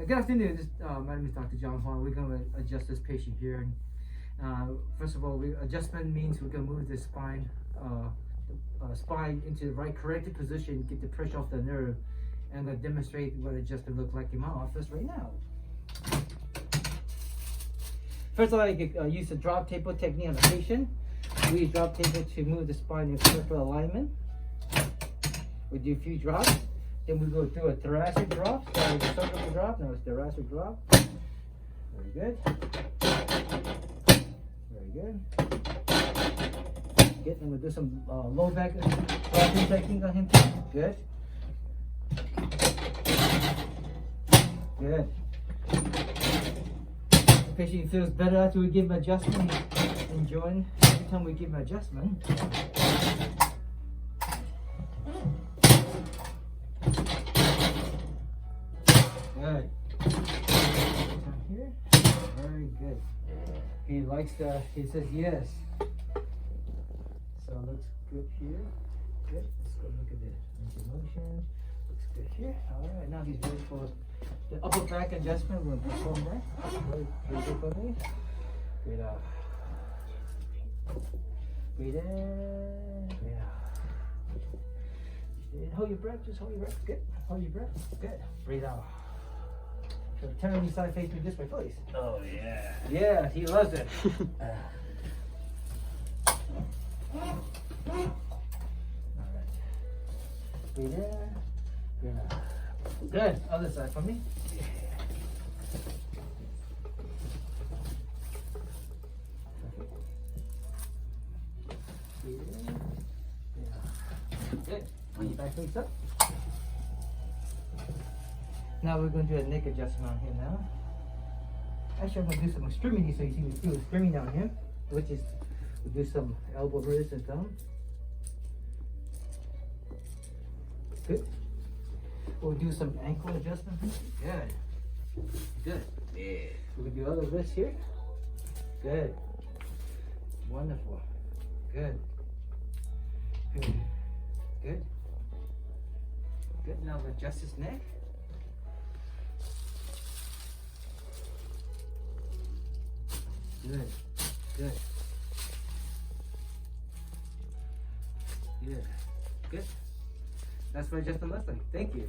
Good afternoon. My name is Dr. Huang. We're going to adjust this patient here. First of all, adjustment means we're going to move the spine into the right corrected position, get the pressure off the nerve, and I'm going to demonstrate what adjustment looks like in my office right now. First of all, I use the drop table technique on the patient. We use drop table to move the spine in peripheral alignment. We do a few drops. Then we go through a thoracic drop. So we start with the drop. Now it's thoracic drop. Very good. Very good. Good. And we'll do some low back dropping technique on him too. Good. Good. The patient feels better after we give him adjustment. He's enjoying every time we give him adjustment. Good. Down here. Very good. He likes he says yes. So it looks good here. Good. Let's go look at the range of motion. Looks good here. Alright, now he's ready for the upper back adjustment. We're going to perform that. Very good for me. Breathe out. Breathe in. Breathe out. Hold your breath. Just hold your breath. Good. Hold your breath. Good. Breathe out. So turn on your side face me this way, please. Oh yeah. Yeah, he loves it. Alright. Breathe in. Breathe out. Good. Other side for me. Breathe in. Breathe out. Good. Bring your back face up. Now we're going to do a neck adjustment on him now. Actually, I'm going to do some extremity so you see me feel extremity down here, which is we'll do some elbow, wrist, and thumb. Good. We'll do some ankle adjustment. Good. Good. Yeah. We'll do other wrists here. Good. Wonderful. Good. Good. Good. Good. Now we'll adjust his neck. Good, good, yeah, good. That's what adjustment looks like. Thank you.